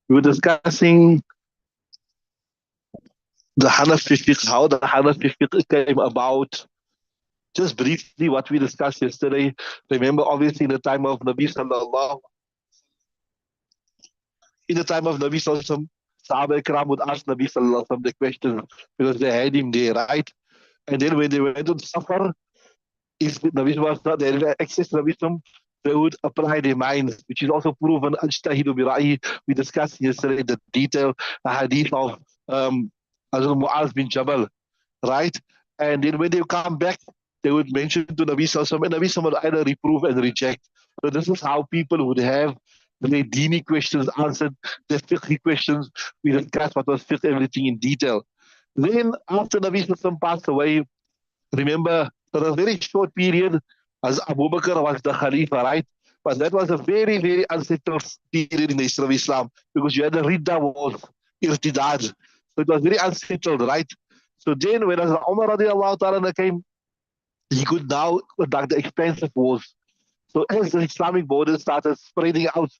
We were discussing the Hanafi fiqh, how the Hanafi fiqh came about. Just briefly, what we discussed yesterday. Remember, obviously, in the time of Nabi Sallallahu Sahaba Ikram would ask Nabi Sallallahu the question because they had him there, right? And then when they went to suffer, if Nabi was not there, access Nabi Sallallahu, they would apply their minds, which is also proven. Ajtahidu bi ra'i. We discussed yesterday the detail, the hadith of Hazrat Mu'az bin Jabal, right? And then when they come back, they would mention to Nabi Sallallahu and Nabi Sallallahu would either reprove and reject. So this is how people would have their dini questions answered, their fiqh questions. We discussed what was fiqh, everything in detail. Then after Nabi Sallallahu passed away, remember, for a very short period, as Abu Bakr was the Khalifa, right? But that was a very, very unsettled period in the history of Islam because you had the Ridda wars, Irtidad. So it was very unsettled, right? So then when Umar radiallahu ta'ala came, he could now conduct the expensive wars. So as the Islamic borders started spreading out,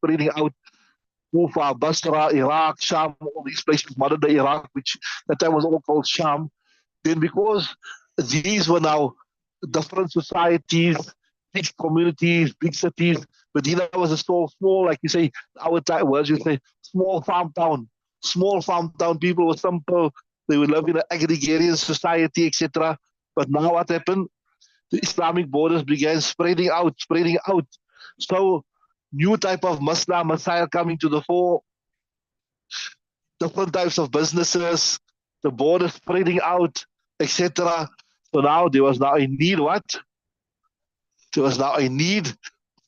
Kufa, Basra, Iraq, Sham, all these places, modern day Iraq, which at that time was all called Sham, then because these were now different societies, big communities, big cities, Medina was a small, like you say, our time was, you say, small farm town. Small farm town, people were simple, they would live in an agrarian society, etc. But now what happened? The Islamic borders began spreading out. So new type of Muslim Messiah coming to the fore, different types of businesses, the borders spreading out, etc. So now there was now a need, what? There was now a need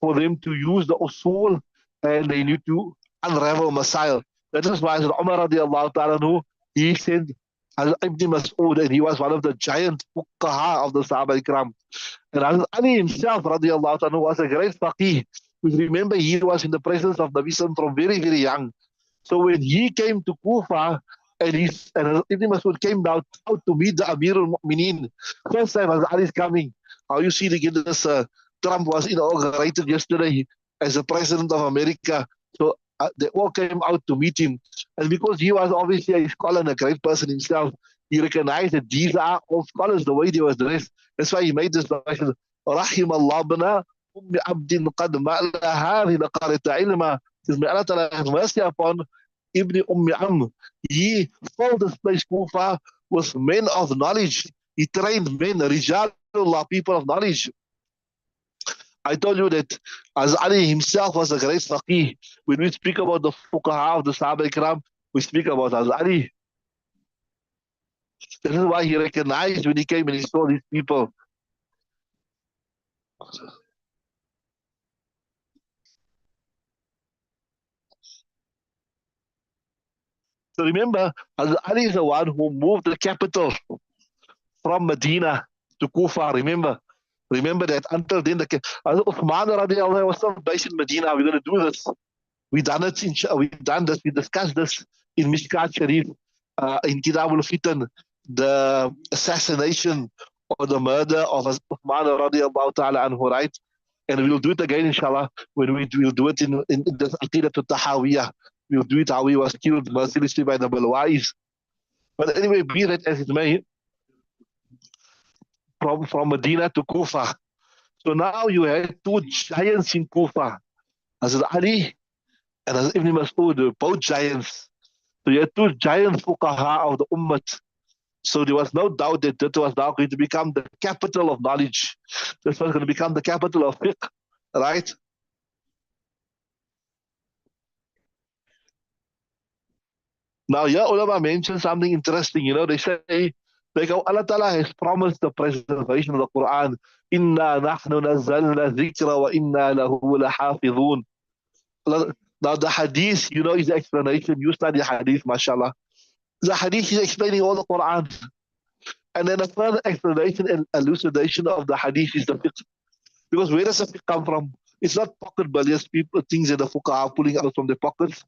for them to use the usul and they need to unravel Messiah. That is why Umar radiallahu ta'ala, he said, as Ibn Mas'ud, and he was one of the giant fuqaha of the Sahaba Ikram. And Hazrat Ali himself, radiallahu ta'ala, was a great faqih. We remember he was in the presence of Nabi Sallam from very, very young. So when he came to Kufa, and Ibn Mas'ud came out to meet the Amir al-Mu'mineen, first time as Ali is coming, how you see this Trump was inaugurated yesterday as the president of America. So they all came out to meet him. And because he was obviously a scholar and a great person himself, he recognized that these are all scholars, the way they were dressed. That's why he made this question, رحم الله بنا أم عبد قد مأل هذه لقارة علما. Says, may Allah Ta'ala have mercy upon Ibn Am. He filled this place, Kufa, with men of knowledge. He trained men, Rijalullah, people of knowledge. I told you that as Ali himself was a great faqih, when we speak about the fuqaha of the Sahaba Ikram, we speak about as Ali. This is why he recognized when he came and he saw these people. So remember, as Ali is the one who moved the capital from Medina to Kufa. Remember that until then, Uthman radiallahu was still based in Medina. We're going to do this. We discussed this in Mishkat Sharif, in Kitab al-Fitan, the assassination or the murder of Uthman radiallahu ta'ala anhu, right? And we'll do it again, inshallah, when we'll do it in the Aqidah al-Tahawiyah. We'll do it how he was killed mercilessly by the Balwais. But anyway, be that as it may, from Medina to Kufa. So now you had two giants in Kufa, Hazrat Ali and Hazrat Ibn Mas'ud, both giants. So you had two giant fuqaha of the ummah. So there was no doubt that that was now going to become the capital of knowledge. This was going to become the capital of fiqh, right? Now, yeah, ulama mentioned something interesting. They say, like Allah Ta'ala has promised the preservation of the Quran. Inna nahnu nazzalna dhikra wa inna lahu lahafidhun. Now, the hadith, is the explanation. You study hadith, mashallah. The hadith is explaining all the Quran. And then a further explanation and elucidation of the hadith is the fiqh. Because where does the fiqh come from? It's not pocket billions, people, things that the fuqaha are pulling out from their pockets.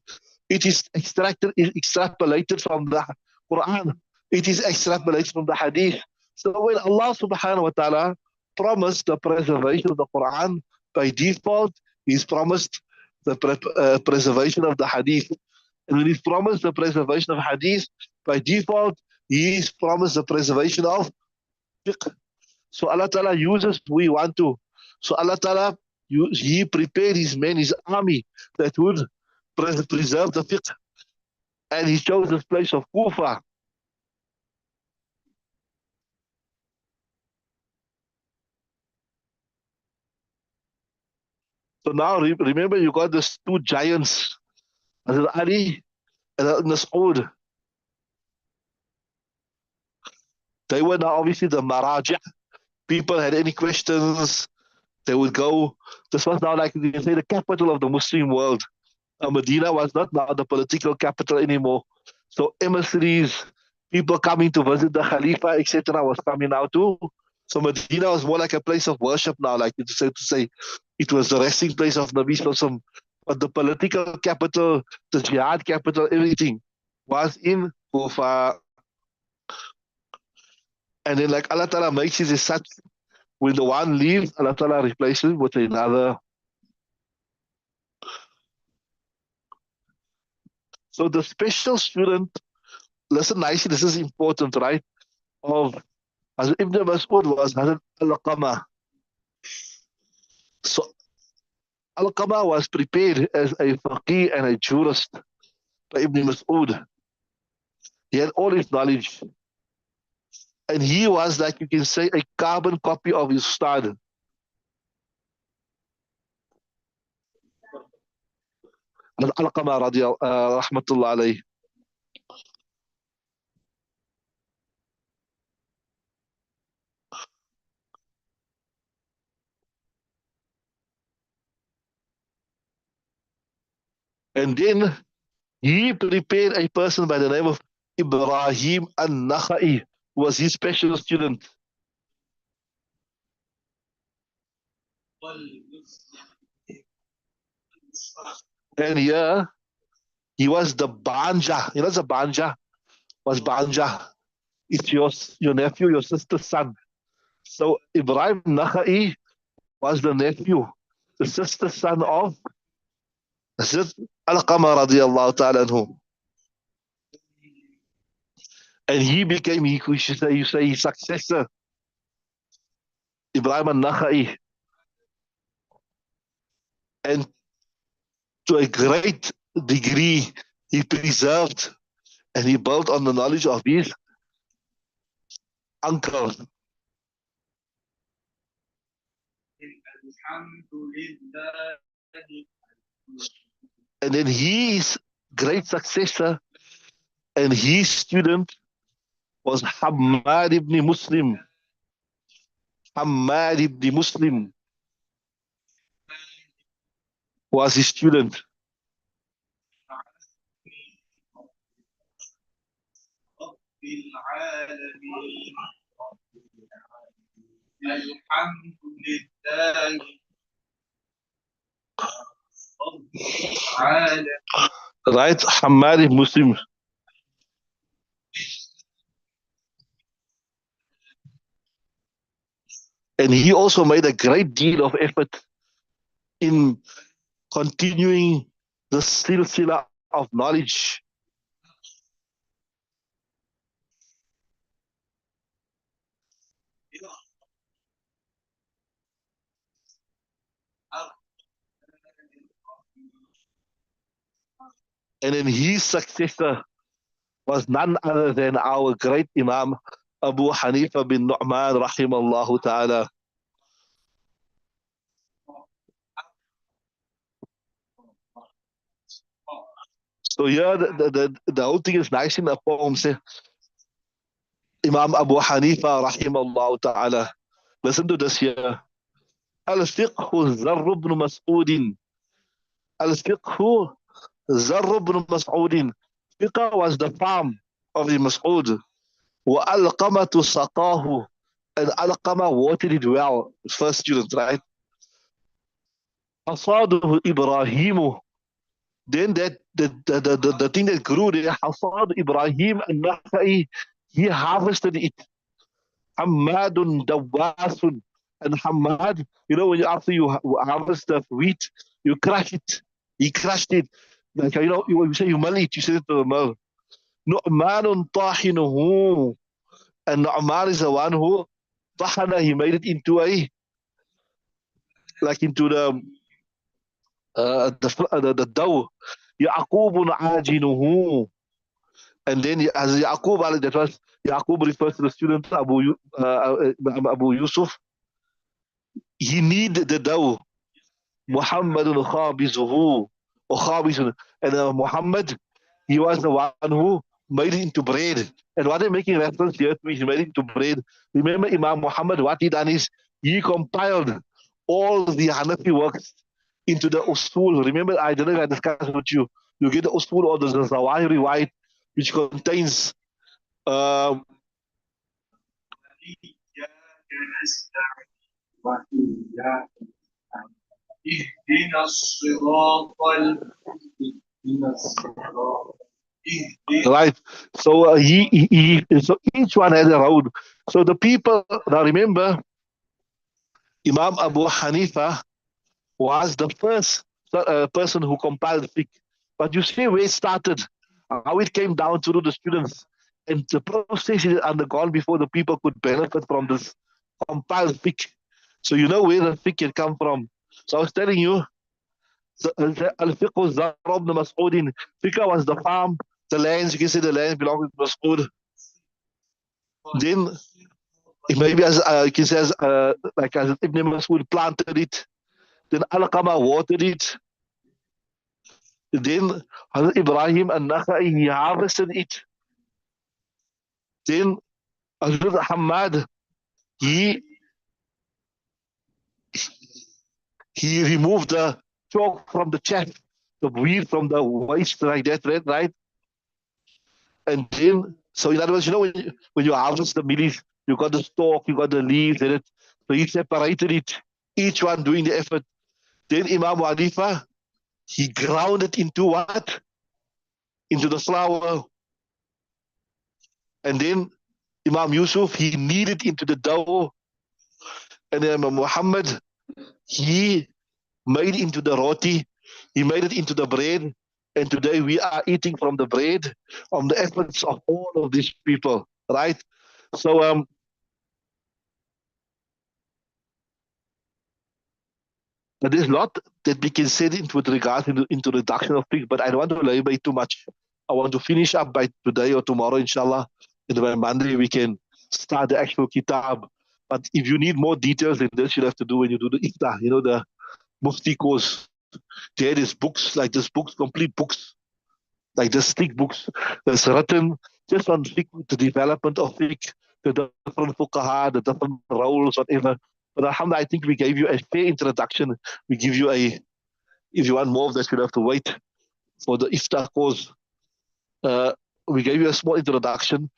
It is extrapolated from the Quran. It is extrapolated from the hadith. So when Allah subhanahu wa ta'ala promised the preservation of the Quran, by default, He's promised the preservation of the hadith. And when he's promised the preservation of hadith, by default, he is promised the preservation of fiqh. So Allah Ta'ala uses who he want to. So Allah Ta'ala, he prepared his men, his army, that would preserve the fiqh. And he chose this place of Kufa. So now remember, you got these two giants, Hazrat Ali and Mas'ud. They were now obviously the Maraja. People had any questions, they would go. This was now, like you can say, the capital of the Muslim world. Medina was not now the political capital anymore. So emissaries, people coming to visit the Khalifa, etc., was coming out too. So Medina was more like a place of worship now, like to say it was the resting place of Nabi Sallallahu. But the political capital, the jihad capital, everything was in Kufa. And then like Allah Ta'ala makes it as such, when the one leaves, Allah Ta'ala replaces it with another. So the special student, listen nicely, this is important, right? Of Hazrat Ibn Mas'ud was Hazrat Al-Qama. So Al-Qama was prepared as a faqih and a jurist by Ibn Mas'ud. He had all his knowledge. And he was, like you can say, a carbon copy of his ustad. Al-Qama rahmatullah alayhi. And then he prepared a person by the name of Ibrahim al-Nakhai, who was his special student. And here, he was the Banja. You know, the Banja was Banja. It's your nephew, your sister's son. So Ibrahim Nakhai was the nephew, the sister's son of Hazrat Al-Qamar radiallahu ta'ala anhu. And he became, you say his successor, Ibrahim al-Nakhai. And to a great degree, he preserved and he built on the knowledge of his uncle. And then his great successor and his student was Hammad ibn Muslim. Hammad ibn Muslim was his student. Right, Hammad ibn Muslim. And he also made a great deal of effort in continuing the silsila of knowledge. And then his successor was none other than our great Imam Abu Hanifa bin Nu'man rahimallahu ta'ala. So here the whole thing is nice in the poem. Say, Imam Abu Hanifa rahimallahu ta'ala. Listen to this here. Al-fiqhu Zarr ibn Mas'udin. Al-fiqhu Zarr ibn Mas'udin. Fiqh was the farm of the Mas'ud. Wa al-qamatu saqahu. And al-qama watered it well. First student, right? Hasaduhu Ibrahimu. Then the thing that grew there, Hasad Ibrahim al-Nakhai, he harvested it. Hammadun Dawasun. And Hammad, you know, when after you harvest the wheat, you crush it. He crushed it. Like, you say you mull it, you say it to the mull. Nu'manun tahinuhu. And Nu'man is the one who tahana, he made it into into the dough. Ya'qubun ajinuhu. And then as Yaqub, that was Yaqub refers to the student Abu Yusuf. He needed the dough. Muhammadun khabizuhu. Or khabizun. And Muhammad, he was the one who made it into bread. And what they're making reference here to is he made it into bread. Remember Imam Muhammad, what he done is he compiled all the Hanafi works into the usul. Remember, I didn't I discussed with you. You get the usul or the Zawahiri white, which contains uh, right. So so each one has a road. So the people now remember Imam Abu Hanifa was the first person who compiled fiqh. But you see where it started, how it came down to the students, and the process it undergone before the people could benefit from this compiled fiqh. So you know where the fiqh had come from. So I was telling you, al-fiqh was Zarab the Mas'udin. Fiqh was the farm, the lands, you can say the lands belonging to Mas'ud. Then maybe as you can say as Ibn Mas'ud planted it, then Al-Qama watered it, then Hazrat Ibrahim and Nakhai, he harvested it. Then Hazrat Hamad, he he removed the chalk from the chaff, the weed from the waste like that, right? And then, so in other words, when you harvest the mealies, you got the stalk, you got the leaves in it. So he separated it, each one doing the effort. Then Imam Hanifa, he ground it into what? Into the flour. And then Imam Yusuf, he kneaded into the dough. And then Imam Muhammad, he made it into the roti, he made it into the bread. And today we are eating from the bread, from the efforts of all of these people, right? So there's a lot that we can say with regards to the introduction of fiqh, but I don't want to labor it too much. I want to finish up by today or tomorrow, inshallah. And by Monday we can start the actual kitab. But if you need more details than this, you'll have to do when you do the iftar, the Mufti course. There is books, like this books, complete books, like this thick books that's written just on fiqh, the development of fiqh, the different fuqaha, the different roles, whatever. But alhamdulillah, I think we gave you a fair introduction. We give you if you want more of that, you'll have to wait for the iftar course. Uh, we gave you a small introduction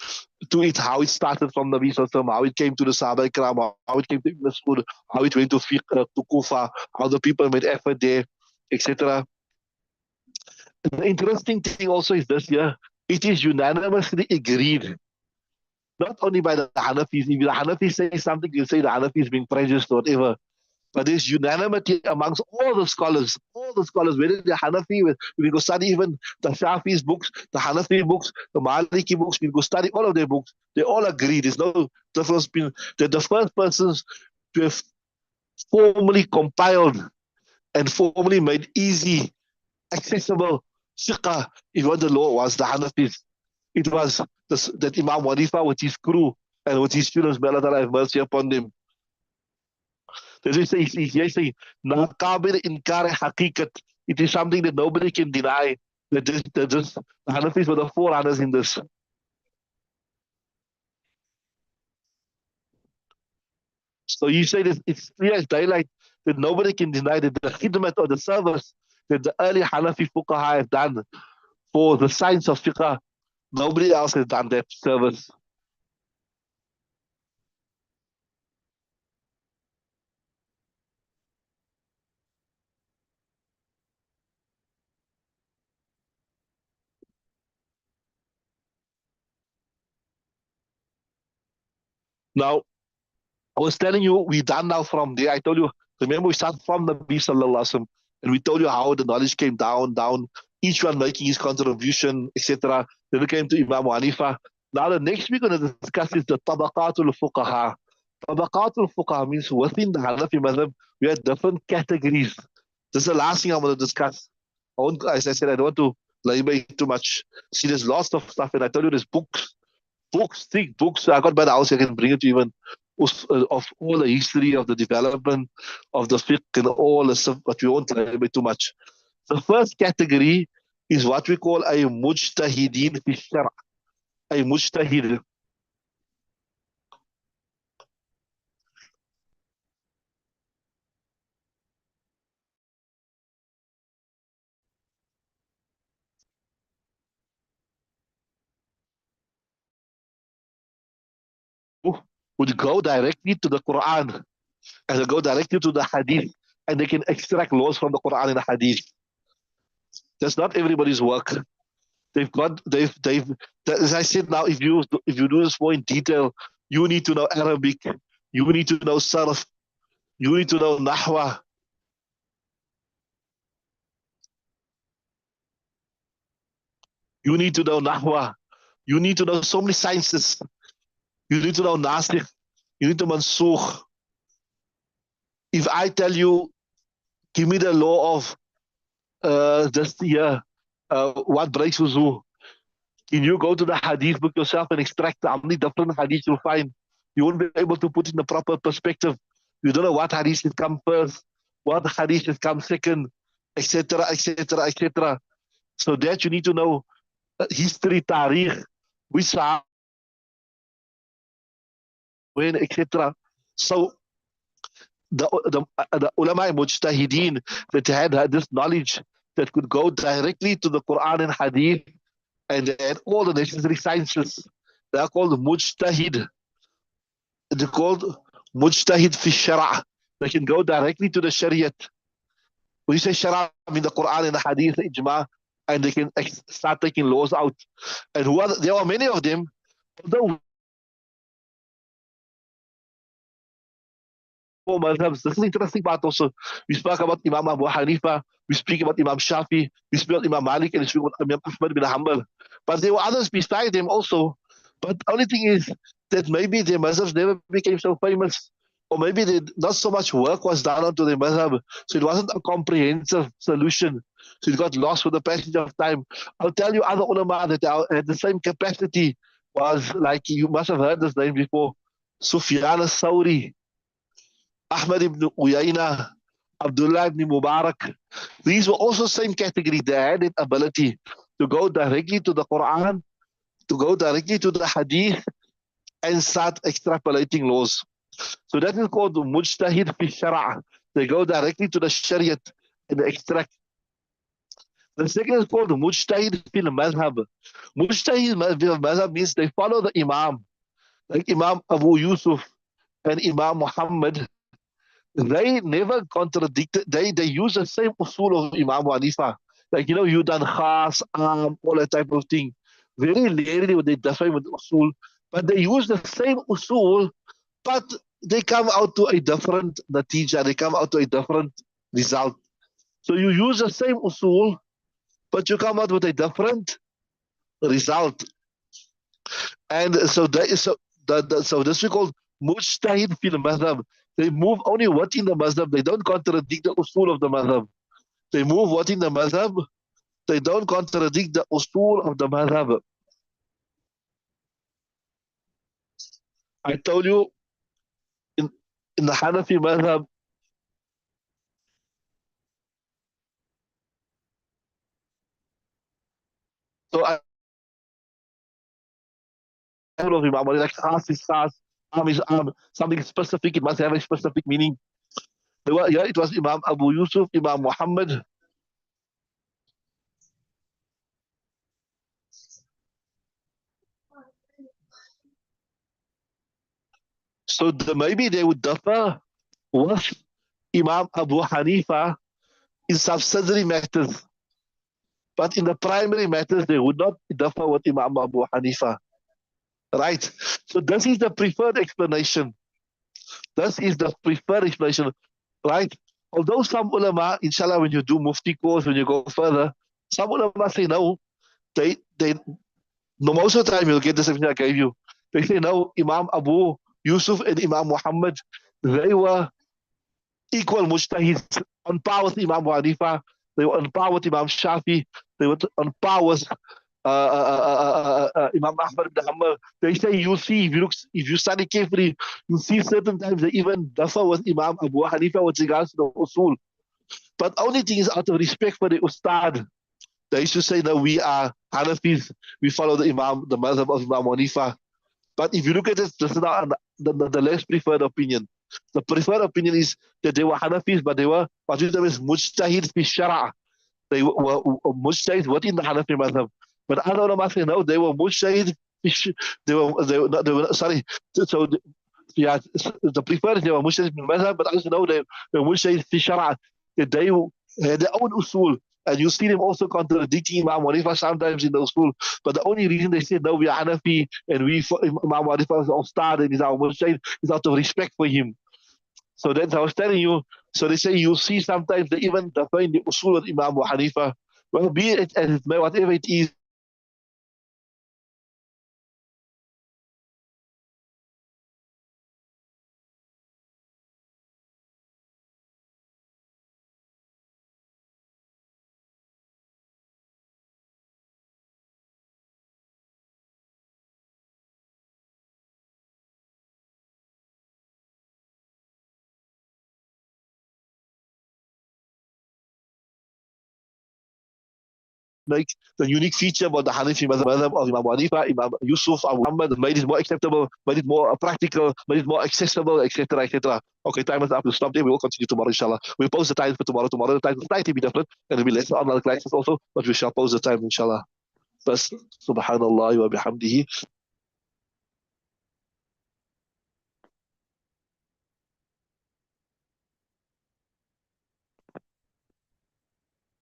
to it, how it started from the Nabi, how it came to the Sahaba Ikram, how it came to Ibn Mas'ud, how it went to to Kufa, how the people made effort there, etc. The interesting thing also is this year, it is unanimously agreed, not only by the Hanafis. If the Hanafis say something, you say the Hanafis being prejudiced or whatever. But there's unanimity amongst all the scholars, whether they're Hanafi, we go study even the Shafi's books, the Hanafi books, the Maliki books, we go study all of their books. They all agree. There's no difference between the first persons to have formally compiled and formally made easy, accessible fiqh, if what the law was, the Hanafis. It was that Imam Hanifa with his crew and with his students, may Allah have mercy upon them. They say, Naqabil inkar haqiqat. It is something that nobody can deny. That the Hanafis were the forerunners in this. So you say that it's clear as daylight that nobody can deny that the khidmat or the service that the early Hanafi fuqaha have done for the science of fiqh, nobody else has done that service. Now, I was telling you, we done now from there. I told you, remember we started from the Nabi Sallallahu Alaihi Wasallam, and we told you how the knowledge came down, down. each one making his contribution, etc. Then we came to Imam Hanifa. Now the next we're going to discuss is the Tabaqatul Fuqaha. Tabaqatul Fuqaha means within the Hanafi Madhab, we have different categories. This is the last thing I'm going to discuss. As I said, I don't want to labor too much. See, there's lots of stuff, and I told you there's books, thick books. I got by the house, I can bring it to even of all the history of the development of the fiqh and all the stuff, but we won't labor too much. The first category is what we call a mujtahidin fi shara. A mujtahid. Would go directly to the Quran and they go directly to the Hadith and they can extract laws from the Quran and the Hadith. That's not everybody's work. They've as I said now, if you do this more in detail, you need to know Arabic, you need to know Sarf, you need to know Nahwa, you need to know Nahwa, you need to know so many sciences, you need to know Nasikh, you need to Mansukh. If I tell you, give me the law of this year, what breaks wuzu, can you go to the hadith book yourself and extract how many different hadiths you'll find? You won't be able to put it in the proper perspective. You don't know what hadith should come first, what hadith should come second, etc., etc., etc. So that you need to know history, tarikh, which sahaba, when, etc. So the ulama mujtahideen that had this knowledge that could go directly to the Quran and hadith and they had all the necessary sciences. They are called mujtahid. They're called mujtahid fi shara'. They can go directly to the shariat. When you say shara', I mean the Quran and the hadith, the ijma, and they can start taking laws out. And there are many of them, although madhabs. This is an interesting part also. We spoke about Imam Abu Hanifa, we speak about Imam Shafi, we speak about Imam Malik, and we speak about Imam Ahmad bin Hanbal. But there were others beside them also. But the only thing is that maybe their madhabs never became so famous, or maybe not so much work was done onto their madhab, so it wasn't a comprehensive solution. So it got lost with the passage of time. I'll tell you other ulama that had the same capacity was like, you must have heard this name before, Sufyan al-Thawri, Ahmad ibn Uyayna, Abdullah ibn Mubarak. These were also same category. They had the ability to go directly to the Quran, to go directly to the Hadith, and start extrapolating laws. So that is called mujtahid fi shara'. They go directly to the Shariat and they extract. The second is called mujtahid fil madhab. Mujtahid fil madhab means they follow the Imam, like Imam Abu Yusuf and Imam Muhammad. They never contradicted. They use the same usul of Imam Hanifa. Like, you done khas, all that type of thing. Very rarely would they differ with usul, but they use the same usul, but they come out to a different natija. They come out to a different result. So you use the same usul, but you come out with a different result. And so this we call mujtahid fil madhab. They move only what in the madhab. They don't contradict the usul of the madhab. They move what in the madhab. They don't contradict the usul of the madhab. I told you in the Hanafi madhab, so I of Imam Ali, like khas is khas, am is am, something specific, it must have a specific meaning. It was Imam Abu Yusuf, Imam Muhammad. So maybe they would differ with Imam Abu Hanifa in subsidiary matters. But in the primary matters, they would not differ with Imam Abu Hanifa. Right? So this is the preferred explanation. This is the preferred explanation. Right? Although some ulama, inshallah, when you do mufti course, when you go further, Some ulama say no. They no, most of the time you'll get this everything I gave you. They say no, Imam Abu Yusuf and Imam Muhammad, they were equal mujtahids on par with Imam Abu Hanifa. They were on par with Imam Shafi. They were on par with Imam Ahmad ibn Hanbal. They say you see if you study carefully, you see certain times they even differ with Imam Abu Hanifa with regards to the usul. But only thing is out of respect for the ustad. They used to say that we are Hanafis, we follow the Imam, the Madhab of Imam Hanifa. But if you look at this is not the less preferred opinion. The preferred opinion is that they were Hanafis, but they were what you term is mujtahid fi shara. They were mujtahid within the Hanafi Madhab. But other ulama say no, they were mujtahid. They were sorry. So yeah, the preferred they were mujtahid bin Madhab, but also know they were mujtahid fi shara. That they had their own usul. And you see them also contradicting Imam Hanifa sometimes in the usul. But the only reason they said, no, we are Hanafi and Imam Hanifa is our star and is our mujtahid is out of respect for him. So that's I was telling you. So they say you see sometimes they even define the usul of Imam Hanifa. Well, be it as it may, whatever it is, like the unique feature about the Hanafi madhab of Imam Hanifa, Imam Yusuf, Abu Muhammad, made it more acceptable, made it more practical, made it more accessible, etc., etc. Okay, time is up. We'll stop there. We will continue tomorrow, inshallah. We'll post the time for tomorrow. Tomorrow, the time will slightly be different, and it'll be less on other classes also, but we shall post the time, inshallah. بس سبحان الله وبحمده